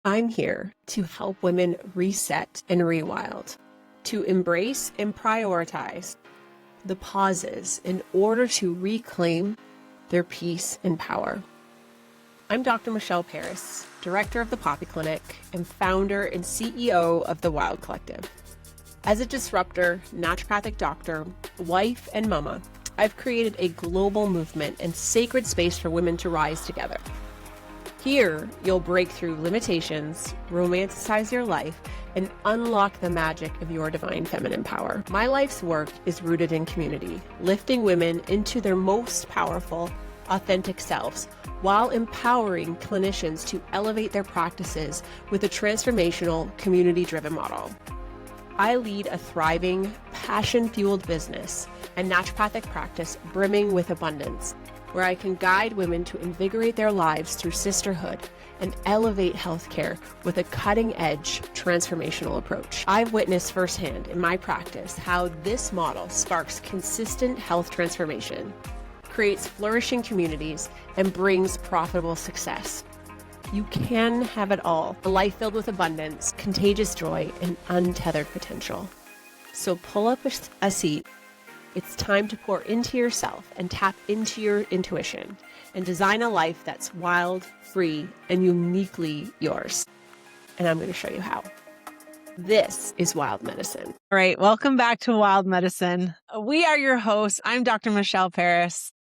I'm here to help women reset and rewild, to embrace and prioritize the pauses in order to reclaim their peace and power. I'm Dr. Michelle Paris, director of the Poppy Clinic and founder and CEO of the Wild Collective. As a disruptor, naturopathic doctor, wife, and mama, I've created a global movement and sacred space for women to rise together. Here, you'll break through limitations, romanticize your life, and unlock the magic of your divine feminine power. My life's work is rooted in community, lifting women into their most powerful, authentic selves, while empowering clinicians to elevate their practices with a transformational, community-driven model. I lead a thriving, passion-fueled business and naturopathic practice brimming with abundance, where I can guide women to invigorate their lives through sisterhood and elevate healthcare with a cutting-edge transformational approach. I've witnessed firsthand in my practice how this model sparks consistent health transformation, creates flourishing communities, and brings profitable success. You can have it all, a life filled with abundance, contagious joy, and untethered potential. So pull up a seat. It's time to pour into yourself and tap into your intuition and design a life that's wild, free, and uniquely yours. And I'm going to show you how. This is Wild Medicine. All right. Welcome back to Wild Medicine. We are your hosts. I'm Dr. Michelle Paris.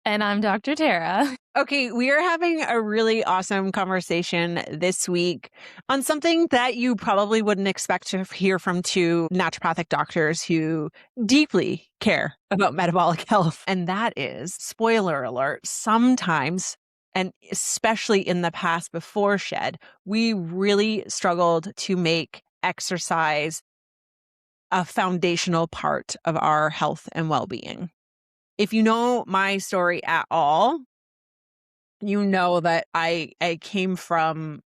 And I'm Dr. Tara. Okay, we are having a really awesome conversation this week on something that you probably wouldn't expect to hear from two naturopathic doctors who deeply care about metabolic health. And that is, spoiler alert, sometimes, and especially in the past before Shed, we really struggled to make exercise a foundational part of our health and well-being. If you know my story at all, you know that I came from,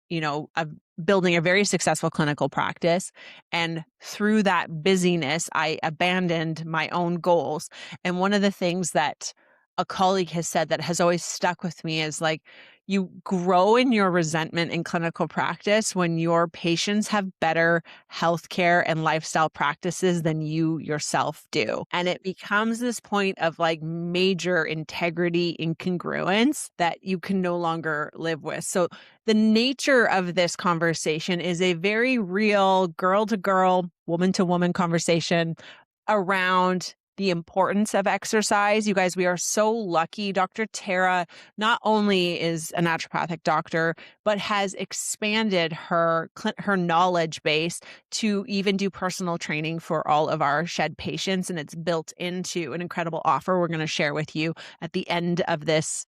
building a very successful clinical practice. And through that busyness, I abandoned my own goals. And one of the things that a colleague has said that has always stuck with me is like, you grow in your resentment in clinical practice when your patients have better healthcare and lifestyle practices than you yourself do. And it becomes this point of like major integrity incongruence that you can no longer live with. So the nature of this conversation is a very real girl to girl, woman to woman conversation around the importance of exercise. You guys, we are so lucky. Dr. Tara not only is a naturopathic doctor, but has expanded her knowledge base to even do personal training for all of our Shed patients. And it's built into an incredible offer we're going to share with you at the end of this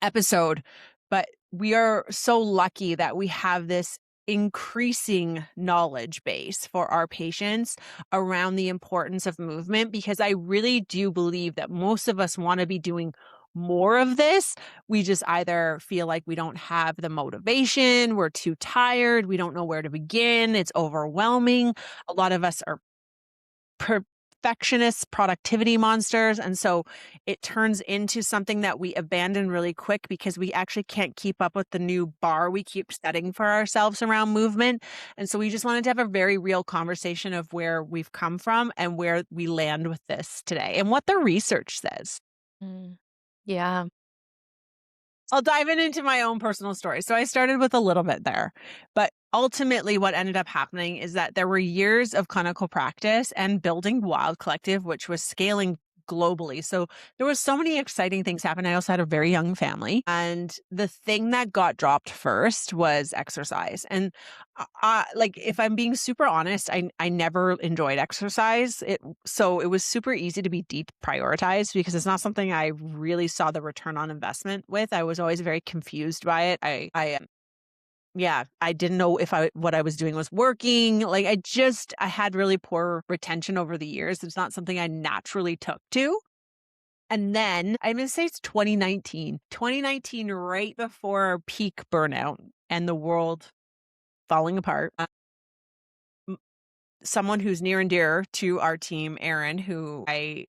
episode. But we are so lucky that we have this increasing knowledge base for our patients around the importance of movement, because I really do believe that most of us want to be doing more of this. We just either feel like we don't have the motivation, we're too tired, we don't know where to begin, it's overwhelming. A lot of us are perfectionists, productivity monsters. And so it turns into something that we abandon really quick because we actually can't keep up with the new bar we keep setting for ourselves around movement. And so we just wanted to have a very real conversation of where we've come from and where we land with this today and what the research says. Yeah. I'll dive into my own personal story. So I started with a little bit there, but ultimately what ended up happening is that there were years of clinical practice and building Wild Collective, which was scaling globally. So there was so many exciting things happening. I also had a very young family. And the thing that got dropped first was exercise. And if I'm being super honest, I never enjoyed exercise. So it was super easy to be deprioritized because it's not something I really saw the return on investment with. I was always very confused by it. I didn't know if what I was doing was working. Like I had really poor retention over the years. It's not something I naturally took to. And then I'm going to say it's 2019, right before peak burnout and the world falling apart. Someone who's near and dear to our team, Erin, who I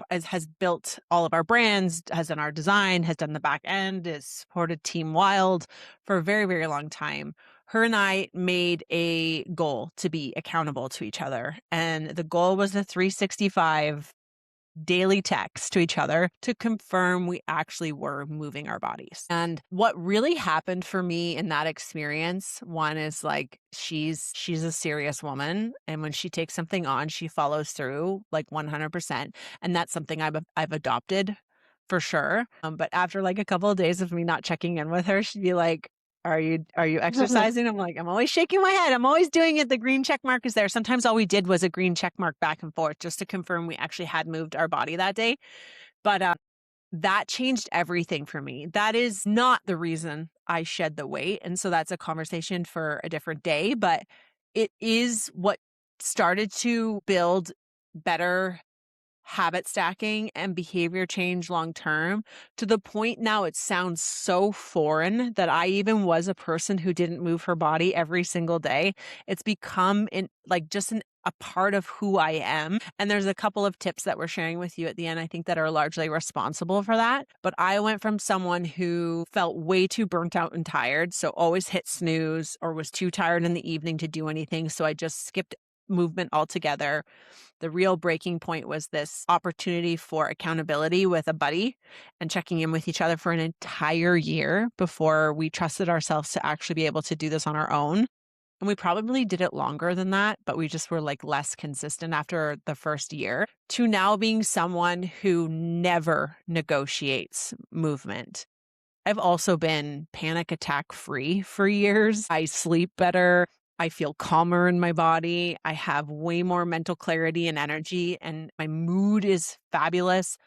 has built all of our brands, has done our design, has done the back end, has supported Team Wild for a very, very long time. Her and I made a goal to be accountable to each other. And the goal was the 365 daily text to each other to confirm we actually were moving our bodies. And what really happened for me in that experience, one is like she's a serious woman, and when she takes something on, she follows through like 100%, and that's something I've adopted for sure. But after like a couple of days of me not checking in with her, she'd be like, are you exercising? I'm like, I'm always shaking my head. I'm always doing it. The green check mark is there. Sometimes all we did was a green check mark back and forth just to confirm we actually had moved our body that day. But that changed everything for me. That is not the reason I shed the weight. And so that's a conversation for a different day. But it is what started to build better habit stacking and behavior change long term, to the point now it sounds so foreign that I even was a person who didn't move her body every single day. It's become a part of who I am. And there's a couple of tips that we're sharing with you at the end, I think, that are largely responsible for that. But I went from someone who felt way too burnt out and tired, so always hit snooze, or was too tired in the evening to do anything, so I just skipped movement altogether. The real breaking point was this opportunity for accountability with a buddy and checking in with each other for an entire year before we trusted ourselves to actually be able to do this on our own. And we probably did it longer than that, but we just were like less consistent after the first year, to now being someone who never negotiates movement. I've also been panic attack free for years. I sleep better. I feel calmer in my body. I have way more mental clarity and energy, and my mood is fabulous.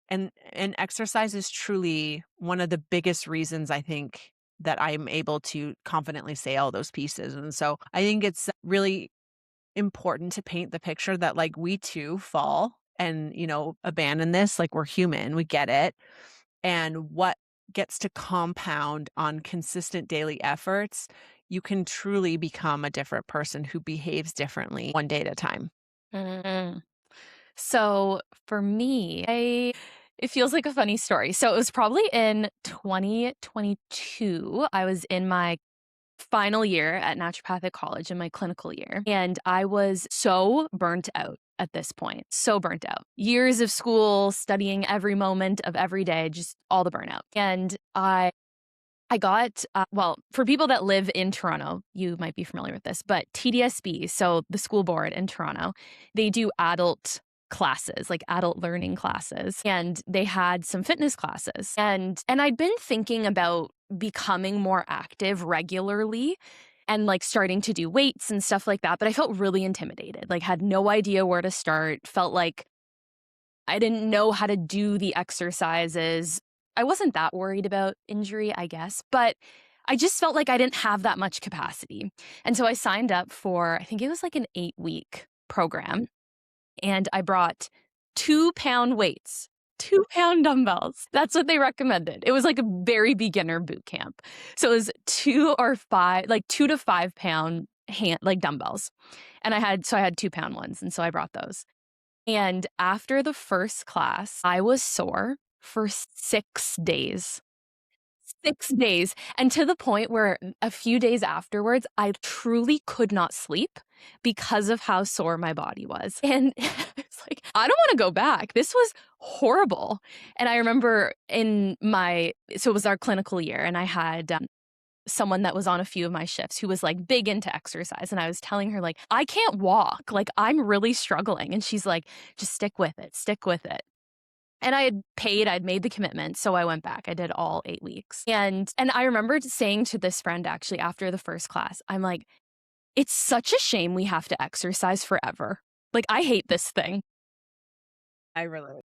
And exercise is truly one of the biggest reasons I think that I'm able to confidently say all those pieces. And so I think it's really important to paint the picture that like we too fall and, abandon this. Like, we're human, we get it. And what gets to compound on consistent daily efforts, you can truly become a different person who behaves differently one day at a time. Mhm. So for me, it feels like a funny story. So it was probably in 2022. I was in my final year at naturopathic college, in my clinical year, and I was so burnt out at this point. So burnt out. Years of school, studying every moment of every day, just all the burnout. And I got, for people that live in Toronto, you might be familiar with this, but TDSB, so the school board in Toronto, they do adult classes, like adult learning classes, and they had some fitness classes. And I'd been thinking about becoming more active regularly and like starting to do weights and stuff like that, but I felt really intimidated, like had no idea where to start, felt like I didn't know how to do the exercises. I wasn't that worried about injury, I guess, but I just felt like I didn't have that much capacity. And so I signed up for, I think it was like an 8-week program, and I brought 2-pound weights, 2-pound dumbbells. That's what they recommended. It was like a very beginner boot camp. So it was 2 to 5 pound dumbbells. And I had 2-pound ones. And so I brought those. And after the first class, I was sore for 6 days. 6 days. And to the point where a few days afterwards, I truly could not sleep because of how sore my body was. And it's like, I don't want to go back. This was horrible. And I remember so it was our clinical year, and I had someone that was on a few of my shifts who was like big into exercise. And I was telling her, like, I can't walk. Like, I'm really struggling. And she's like, just stick with it. Stick with it. And I'd made the commitment. So I went back. I did all 8 weeks. And I remember saying to this friend, actually, after the first class, I'm like, it's such a shame we have to exercise forever. Like, I hate this thing. I relate.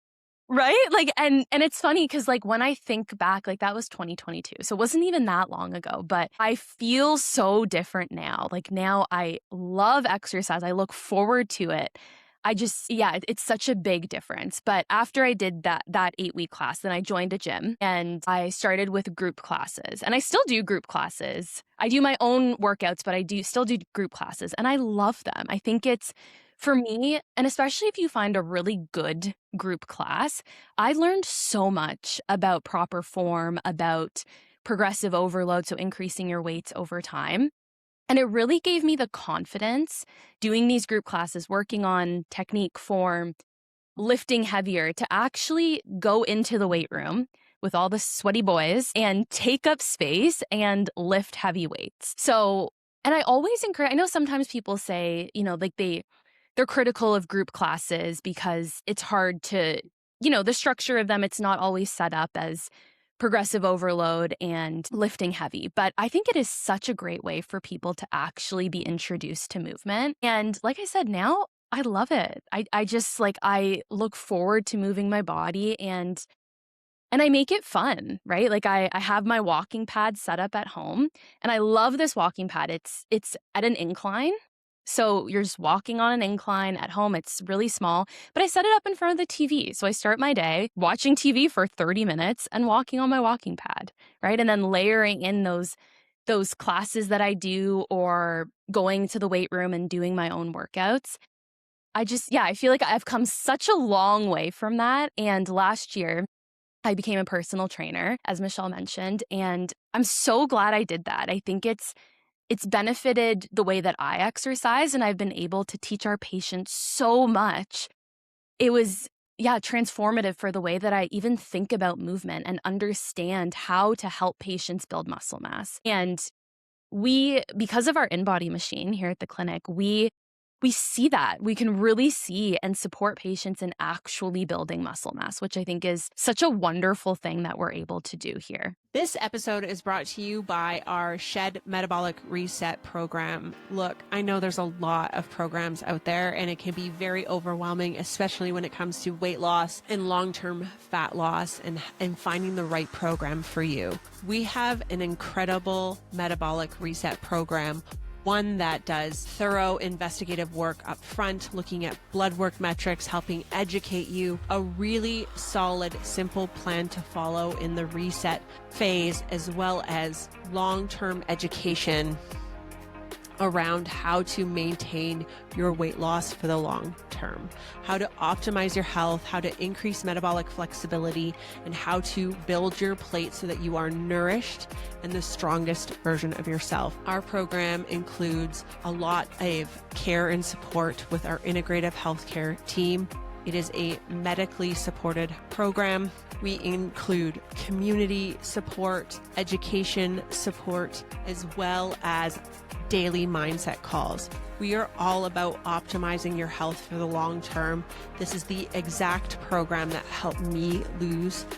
Right? Like, and it's funny because like when I think back, like that was 2022. So it wasn't even that long ago, but I feel so different now. Like now I love exercise. I look forward to it. It's such a big difference. But after I did that 8-week class, then I joined a gym and I started with group classes, and I still do group classes. I do my own workouts, but I still do group classes, and I love them. I think it's For me, and especially if you find a really good group class, I learned so much about proper form, about progressive overload, so increasing your weights over time. And it really gave me the confidence doing these group classes, working on technique, form, lifting heavier, to actually go into the weight room with all the sweaty boys and take up space and lift heavy weights. So, and I always encourage, I know sometimes people say, like they're critical of group classes because it's hard to, the structure of them, it's not always set up as progressive overload and lifting heavy. But I think it is such a great way for people to actually be introduced to movement. And like I said, now I love it. I just I look forward to moving my body and I make it fun, right? Like I have my walking pad set up at home, and I love this walking pad. It's at an incline. So you're just walking on an incline at home. It's really small, but I set it up in front of the TV. So I start my day watching TV for 30 minutes and walking on my walking pad, right? And then layering in those classes that I do, or going to the weight room and doing my own workouts. I feel like I've come such a long way from that. And last year, I became a personal trainer, as Michelle mentioned, and I'm so glad I did that. I think it's benefited the way that I exercise, and I've been able to teach our patients so much. It was, transformative for the way that I even think about movement and understand how to help patients build muscle mass. And because of our in-body machine here at the clinic, we see that. We can really see and support patients in actually building muscle mass, which I think is such a wonderful thing that we're able to do here. This episode is brought to you by our Shed Metabolic Reset program. Look, I know there's a lot of programs out there, and it can be very overwhelming, especially when it comes to weight loss and long-term fat loss and finding the right program for you. We have an incredible metabolic reset program, one that does thorough investigative work up front, looking at blood work metrics, helping educate you, a really solid, simple plan to follow in the reset phase, as well as long-term education around how to maintain your weight loss for the long term, how to optimize your health, how to increase metabolic flexibility, and how to build your plate so that you are nourished and the strongest version of yourself. Our program includes a lot of care and support with our integrative healthcare team. It is a medically supported program. We include community support, education support, as well as daily mindset calls. We are all about optimizing your health for the long term. This is the exact program that helped me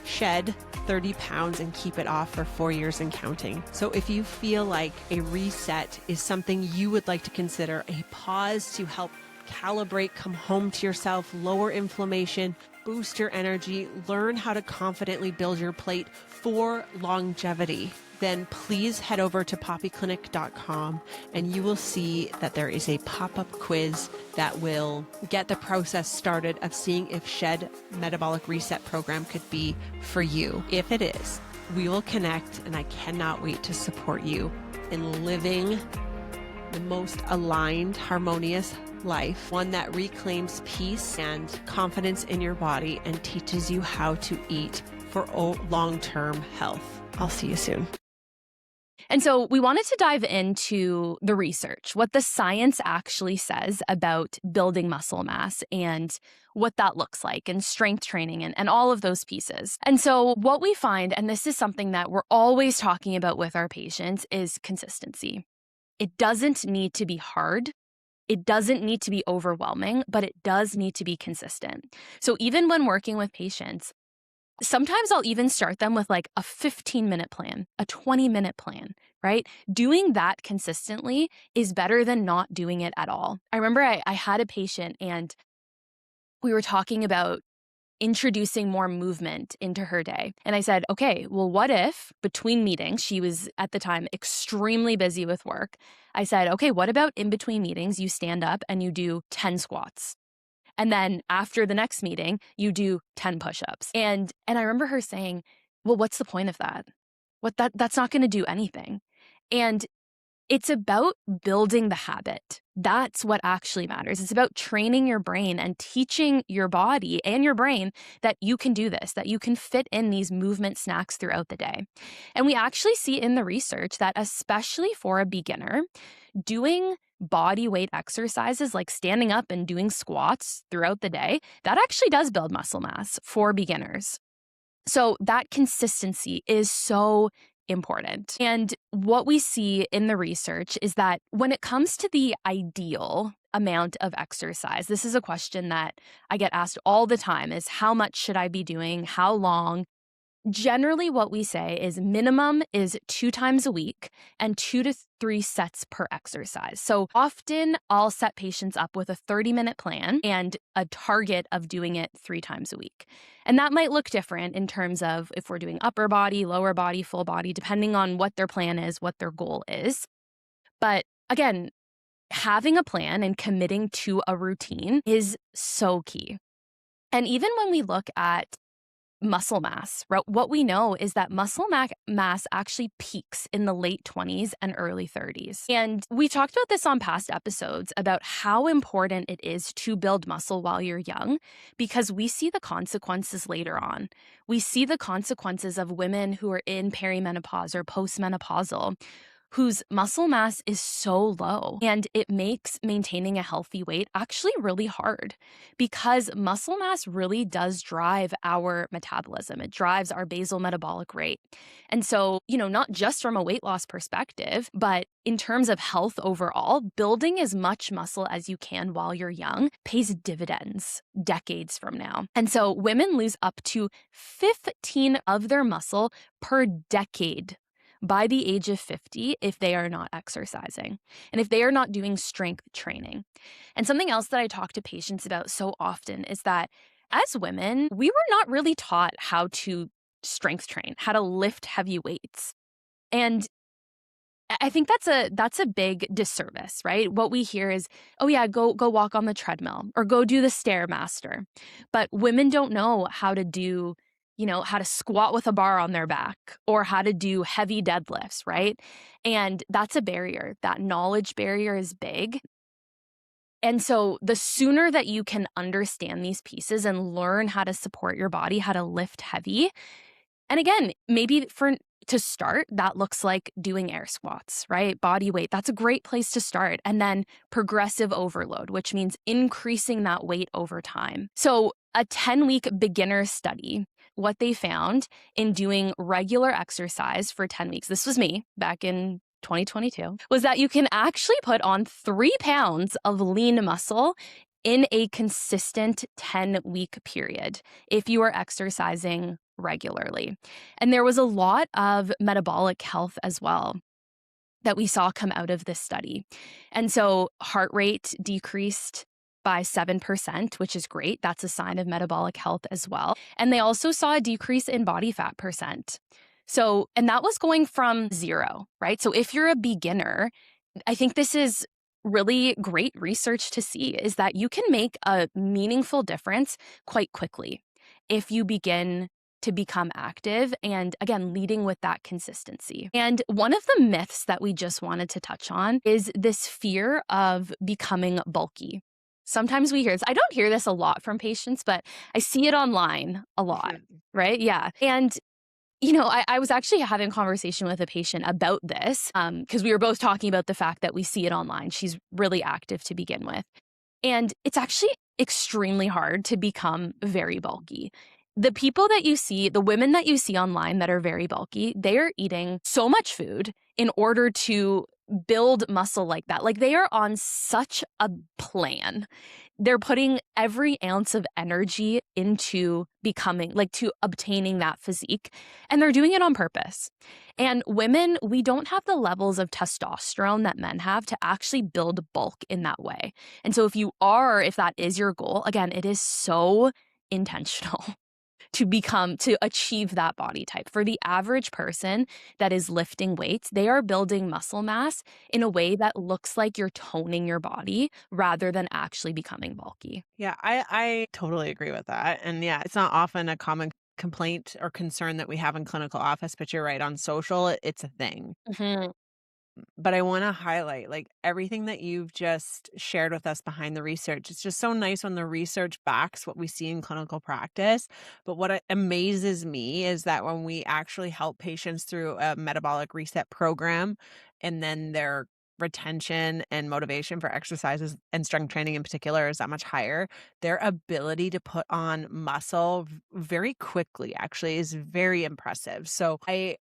shed 30 pounds and keep it off for 4 years and counting. So if you feel like a reset is something you would like to consider, a pause to help calibrate, come home to yourself, lower inflammation, boost your energy, learn how to confidently build your plate for longevity, then please head over to poppyclinic.com and you will see that there is a pop-up quiz that will get the process started of seeing if Shed Metabolic Reset program could be for you. If it is, we will connect, and I cannot wait to support you in living the most aligned, harmonious life, one that reclaims peace and confidence in your body and teaches you how to eat for long-term health. I'll see you soon. And so we wanted to dive into the research, what the science actually says about building muscle mass and what that looks like, and strength training and all of those pieces. And so what we find, and this is something that we're always talking about with our patients, is consistency. It doesn't need to be hard. It doesn't need to be overwhelming, but it does need to be consistent. So even when working with patients, sometimes I'll even start them with like a 15-minute plan, a 20-minute plan, right? Doing that consistently is better than not doing it at all. I remember I had a patient and we were talking about introducing more movement into her day. And I said, okay, well, what if between meetings, she was at the time extremely busy with work. I said, okay, what about in between meetings, you stand up and you do 10 squats. And then after the next meeting, you do 10 push-ups. And I remember her saying, well, what's the point of that? That's not going to do anything. And It's about building the habit. That's what actually matters. It's about training your brain and teaching your body and your brain that you can do this, that you can fit in these movement snacks throughout the day. And we actually see in the research that, especially for a beginner, doing body weight exercises like standing up and doing squats throughout the day, that actually does build muscle mass for beginners. So that consistency is so important. And what we see in the research is that when it comes to the ideal amount of exercise, this is a question that I get asked all the time, is how much should I be doing? How long? Generally, what we say is minimum is 2 times a week and 2 to 3 sets per exercise. So often I'll set patients up with a 30-minute plan and a target of doing it 3 times a week. And that might look different in terms of if we're doing upper body, lower body, full body, depending on what their plan is, what their goal is. But again, having a plan and committing to a routine is so key. And even when we look at muscle mass, right? What we know is that muscle mass actually peaks in the late 20s and early 30s. And we talked about this on past episodes about how important it is to build muscle while you're young, because we see the consequences later on. We see the consequences of women who are in perimenopause or postmenopausal, whose muscle mass is so low, and it makes maintaining a healthy weight actually really hard, because muscle mass really does drive our metabolism. It drives our basal metabolic rate. And so, not just from a weight loss perspective, but in terms of health overall, building as much muscle as you can while you're young pays dividends decades from now. And so women lose up to 15 of their muscle per decade by the age of 50 if they are not exercising and if they are not doing strength training. And something else that I talk to patients about so often is that as women, we were not really taught how to strength train, how to lift heavy weights. And I think that's a big disservice, right? What we hear is, oh yeah, go walk on the treadmill or go do the Stairmaster. But women don't know how to do, how to squat with a bar on their back or how to do heavy deadlifts, right? And that's a barrier. That knowledge barrier is big. And so the sooner that you can understand these pieces and learn how to support your body, how to lift heavy, and again, maybe to start, that looks like doing air squats, right? Body weight, that's a great place to start. And then progressive overload, which means increasing that weight over time. So a 10-week beginner study, what they found in doing regular exercise for 10 weeks, this was me back in 2022, was that you can actually put on 3 pounds of lean muscle in a consistent 10-week period if you are exercising regularly. And there was a lot of metabolic health as well that we saw come out of this study. And so heart rate decreased by 7%, which is great. That's a sign of metabolic health as well. And they also saw a decrease in body fat percent. So, and that was going from 0, right? So if you're a beginner, I think this is really great research to see, is that you can make a meaningful difference quite quickly if you begin to become active and, again, leading with that consistency. And one of the myths that we just wanted to touch on is this fear of becoming bulky. Sometimes we hear this. I don't hear this a lot from patients, but I see it online a lot, right? Yeah. And I was actually having a conversation with a patient about this because we were both talking about the fact that we see it online. She's really active to begin with. And it's actually extremely hard to become very bulky. The people that you see, the women that you see online that are very bulky, they are eating so much food in order to build muscle like that. Like, they are on such a plan. They're putting every ounce of energy into becoming, like, to obtaining that physique, and they're doing it on purpose. And women, we don't have the levels of testosterone that men have to actually build bulk in that way. And so if that is your goal, again, it is so intentional to achieve that body type. For the average person that is lifting weights, they are building muscle mass in a way that looks like you're toning your body rather than actually becoming bulky. Yeah, I totally agree with that. And yeah, it's not often a common complaint or concern that we have in clinical office, but you're right, on social, it's a thing. Mm-hmm. But I want to highlight like everything that you've just shared with us behind the research. It's just so nice when the research backs what we see in clinical practice. But what amazes me is that when we actually help patients through a metabolic reset program and then their retention and motivation for exercises and strength training in particular is that much higher, their ability to put on muscle very quickly actually is very impressive. So I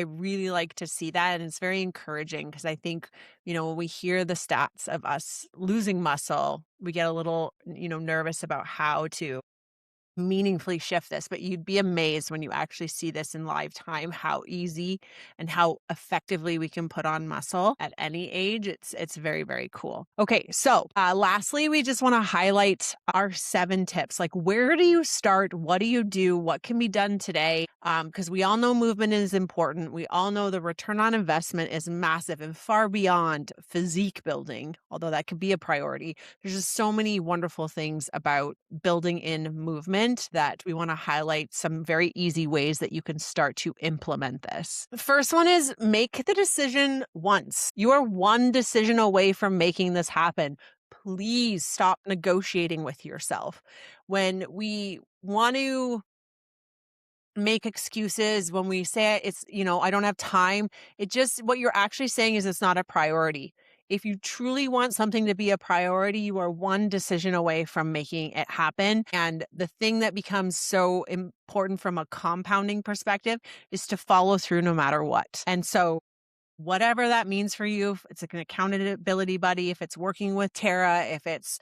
really like to see that. And it's very encouraging because I think, when we hear the stats of us losing muscle, we get a little, nervous about how to meaningfully shift this, but you'd be amazed when you actually see this in live time, how easy and how effectively we can put on muscle at any age. It's very, very cool. Okay. So lastly, we just want to highlight our 7 tips. Like, where do you start? What do you do? What can be done today? Because we all know movement is important. We all know the return on investment is massive and far beyond physique building, although that could be a priority. There's just so many wonderful things about building in movement that we want to highlight some very easy ways that you can start to implement this. The first one is make the decision once. You are one decision away from making this happen. Please stop negotiating with yourself. When we want to make excuses, when we say it's, I don't have time, what you're actually saying is it's not a priority. If you truly want something to be a priority, you are one decision away from making it happen. And the thing that becomes so important from a compounding perspective is to follow through no matter what. And so whatever that means for you, if it's like an accountability buddy, if it's working with Tara, if it's,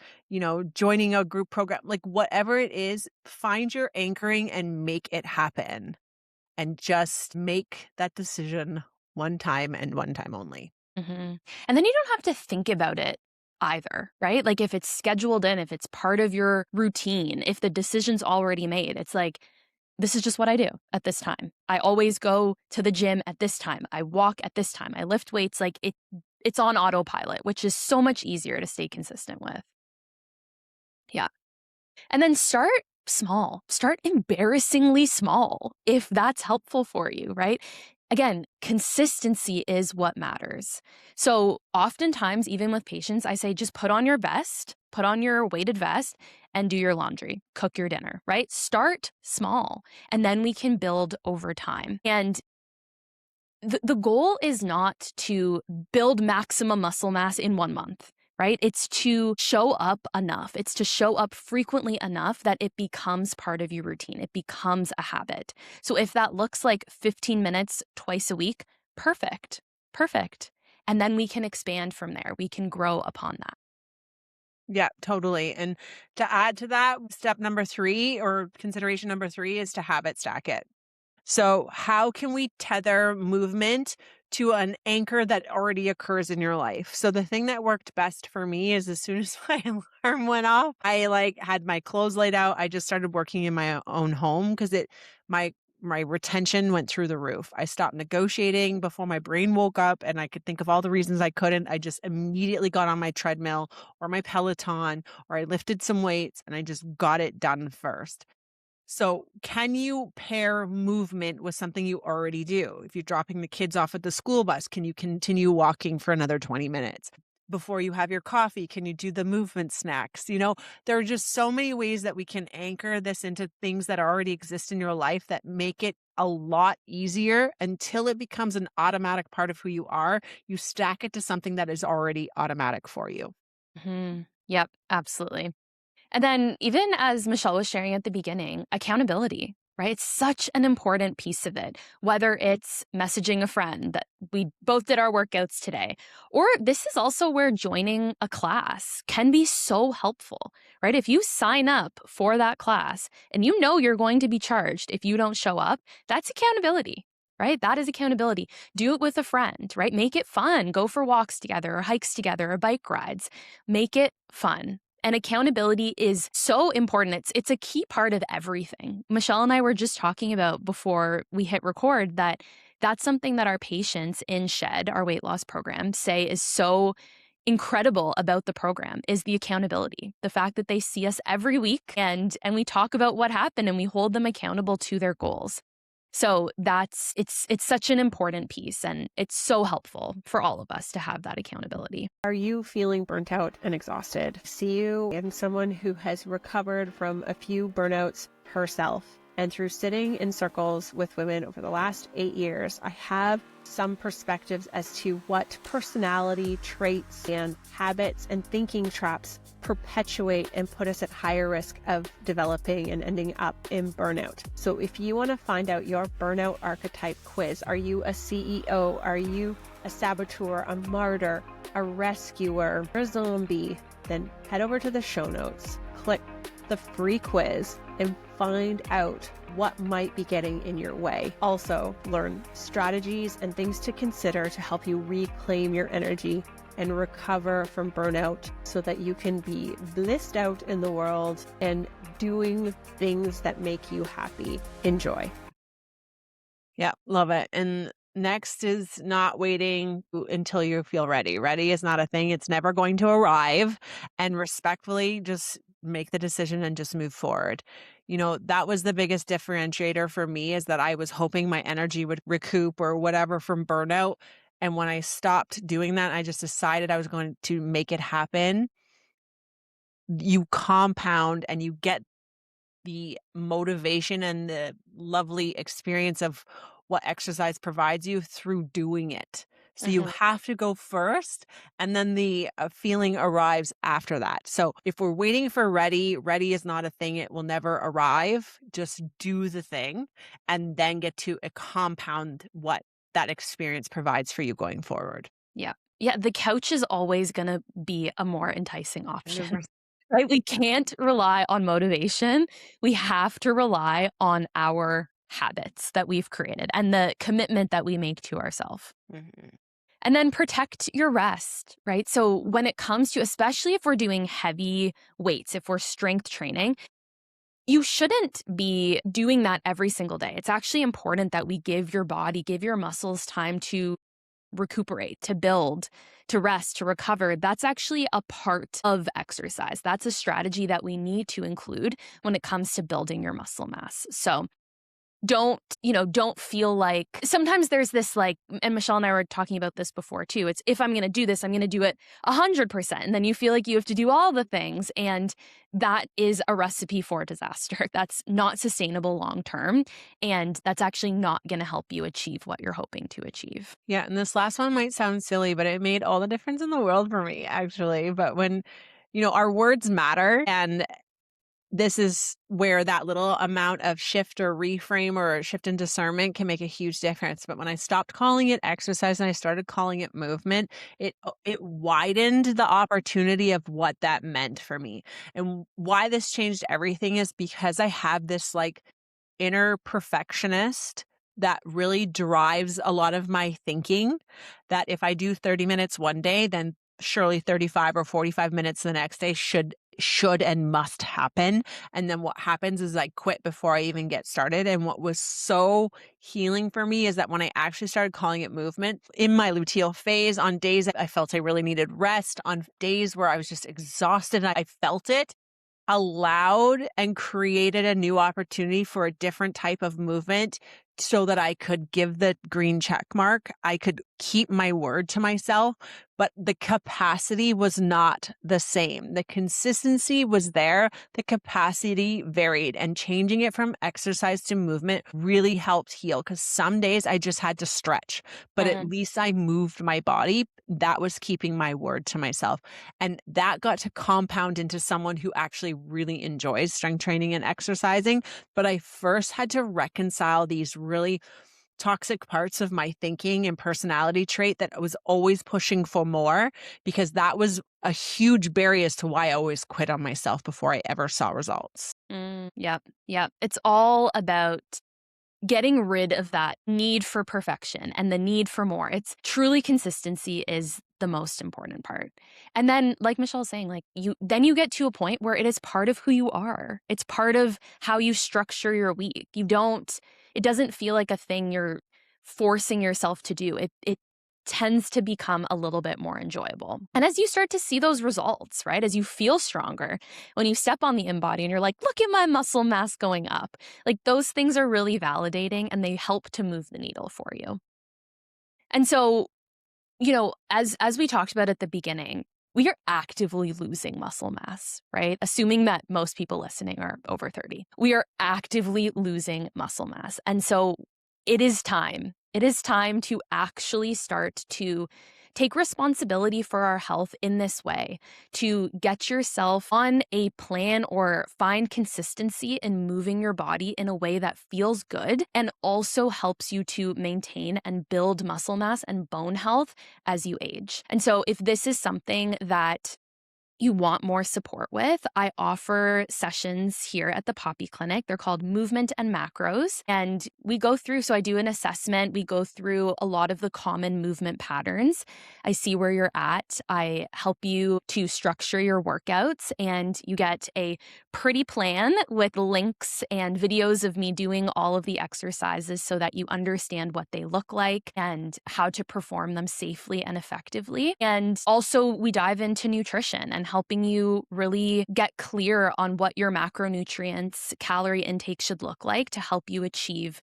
joining a group program, like whatever it is, find your anchoring and make it happen. And just make that decision one time and one time only. And then you don't have to think about it either, right? Like if it's scheduled in, if it's part of your routine, if the decision's already made, it's like, this is just what I do at this time. I always go to the gym at this time. I walk at this time. I lift weights. Like it's on autopilot, which is so much easier to stay consistent with. Yeah. And then start small. Start embarrassingly small if that's helpful for you, right? Again, consistency is what matters. So oftentimes, even with patients, I say just put on your vest, put on your weighted vest, and do your laundry, cook your dinner, right? Start small, and then we can build over time. And the goal is not to build maximum muscle mass in 1 month, right? It's to show up enough. It's to show up frequently enough that it becomes part of your routine. It becomes a habit. So if that looks like 15 minutes twice a week, perfect. And then we can expand from there. We can grow upon that. Yeah, totally. And to add to that, step number 3 or consideration number 3 is to habit stack it. So how can we tether movement to an anchor that already occurs in your life? So the thing that worked best for me is as soon as my alarm went off, I had my clothes laid out. I just started working in my own home because my retention went through the roof. I stopped negotiating before my brain woke up and I could think of all the reasons I couldn't. I just immediately got on my treadmill or my Peloton or I lifted some weights and I just got it done first. So can you pair movement with something you already do? If you're dropping the kids off at the school bus, can you continue walking for another 20 minutes? Before you have your coffee, can you do the movement snacks? There are just so many ways that we can anchor this into things that already exist in your life that make it a lot easier until it becomes an automatic part of who you are. You stack it to something that is already automatic for you. Yep, absolutely. And then even as Michelle was sharing at the beginning, accountability, right? It's such an important piece of it, whether it's messaging a friend that we both did our workouts today, or this is also where joining a class can be so helpful, right? If you sign up for that class and you know you're going to be charged if you don't show up, that's accountability. Right? That is accountability. Do it with a friend, right? Make it fun. Go for walks together or hikes together or bike rides. Make it fun. And accountability is so important. It's a key part of everything. Michelle and I were just talking about before we hit record that's something that our patients in SHED, our weight loss program, say is so incredible about the program is the accountability. The fact that they see us every week and we talk about what happened and we hold them accountable to their goals. So it's such an important piece, and it's so helpful for all of us to have that accountability. Are you feeling burnt out and exhausted? See you in someone who has recovered from a few burnouts herself. And through sitting in circles with women over the last 8 years, I have some perspectives as to what personality traits and habits and thinking traps perpetuate and put us at higher risk of developing and ending up in burnout. So if you want to find out your burnout archetype quiz, are you a CEO? Are you a saboteur, a martyr, a rescuer, or a zombie? Then head over to the show notes, click the free quiz, and find out what might be getting in your way. Also, learn strategies and things to consider to help you reclaim your energy and recover from burnout so that you can be blissed out in the world and doing things that make you happy. Enjoy. Yeah, love it. And next is not waiting until you feel ready. Ready is not a thing. It's never going to arrive. And respectfully, just make the decision and just move forward. That was the biggest differentiator for me, is that I was hoping my energy would recoup or whatever from burnout. And when I stopped doing that, I just decided I was going to make it happen. You compound and you get the motivation and the lovely experience of what exercise provides you through doing it. So you have to go first, and then the feeling arrives after that. So if we're waiting for ready is not a thing. It will never arrive. Just do the thing and then get to compound what that experience provides for you going forward. Yeah. Yeah. The couch is always going to be a more enticing option. 100%. Right? We can't rely on motivation. We have to rely on our habits that we've created and the commitment that we make to ourselves. And then protect your rest, right? So when it comes to, especially if we're doing heavy weights, if we're strength training, you shouldn't be doing that every single day. It's actually important that we give your body, give your muscles time to recuperate, to build, to rest, to recover. That's actually a part of exercise. That's a strategy that we need to include when it comes to building your muscle mass. So don't feel like sometimes there's this and Michelle and I were talking about this before too. It's if I'm going to do this, I'm going to do it 100%. And then you feel like you have to do all the things. And that is a recipe for disaster. That's not sustainable long-term. And that's actually not going to help you achieve what you're hoping to achieve. Yeah. And this last one might sound silly, but it made all the difference in the world for me, actually. But when, our words matter, and this is where that little amount of shift or reframe or shift in discernment can make a huge difference. But when I stopped calling it exercise and I started calling it movement, it widened the opportunity of what that meant for me. And why this changed everything is because I have this inner perfectionist that really drives a lot of my thinking, that if I do 30 minutes one day, then surely 35 or 45 minutes the next day should and must happen. And then what happens is I quit before I even get started. And what was so healing for me is that when I actually started calling it movement in my luteal phase, on days that I felt I really needed rest, on days where I was just exhausted and I felt it, allowed and created a new opportunity for a different type of movement so that I could give the green check mark. I could keep my word to myself, but the capacity was not the same. The consistency was there. The capacity varied, and changing it from exercise to movement really helped heal, because some days I just had to stretch, but at least I moved my body. That was keeping my word to myself. And that got to compound into someone who actually really enjoys strength training and exercising. But I first had to reconcile these really toxic parts of my thinking and personality trait that I was always pushing for more, because that was a huge barrier as to why I always quit on myself before I ever saw results. Yep. It's all about getting rid of that need for perfection and the need for more. It's truly consistency is the most important part. And then, like Michelle's saying, you get to a point where it is part of who you are. It's part of how you structure your week. It doesn't feel like a thing you're forcing yourself to do. It tends to become a little bit more enjoyable. And as you start to see those results, right, as you feel stronger, when you step on the InBody and you're like, look at my muscle mass going up, like those things are really validating and they help to move the needle for you. And so, as we talked about at the beginning, we are actively losing muscle mass, right? Assuming that most people listening are over 30. We are actively losing muscle mass. And so it is time. It is time to actually start to take responsibility for our health in this way, to get yourself on a plan or find consistency in moving your body in a way that feels good and also helps you to maintain and build muscle mass and bone health as you age. And so if this is something that you want more support with, I offer sessions here at the Poppy Clinic. They're called Movement and Macros. And we go through, so I do an assessment. We go through a lot of the common movement patterns. I see where you're at. I help you to structure your workouts, and you get a pretty plan with links and videos of me doing all of the exercises so that you understand what they look like and how to perform them safely and effectively. And also we dive into nutrition and helping you really get clear on what your macronutrients, calorie intake should look like to help you achieve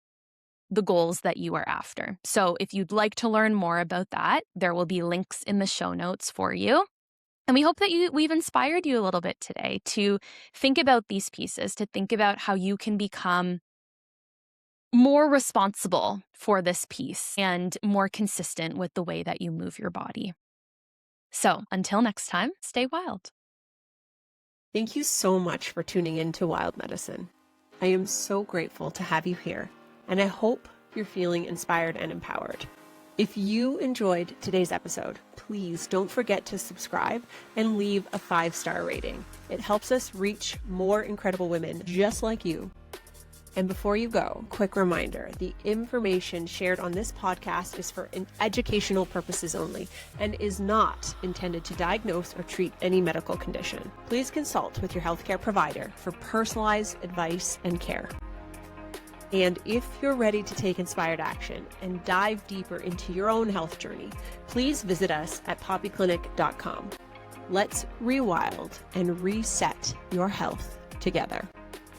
the goals that you are after. So if you'd like to learn more about that, there will be links in the show notes for you. And we hope that we've inspired you a little bit today to think about these pieces, to think about how you can become more responsible for this piece and more consistent with the way that you move your body. So until next time, stay wild. Thank you so much for tuning in to Wild Medicine. I am so grateful to have you here, and I hope you're feeling inspired and empowered. If you enjoyed today's episode, please don't forget to subscribe and leave a 5-star rating. It helps us reach more incredible women just like you. And before you go, quick reminder, the information shared on this podcast is for educational purposes only and is not intended to diagnose or treat any medical condition. Please consult with your healthcare provider for personalized advice and care. And if you're ready to take inspired action and dive deeper into your own health journey, please visit us at poppyclinic.com. Let's rewild and reset your health together.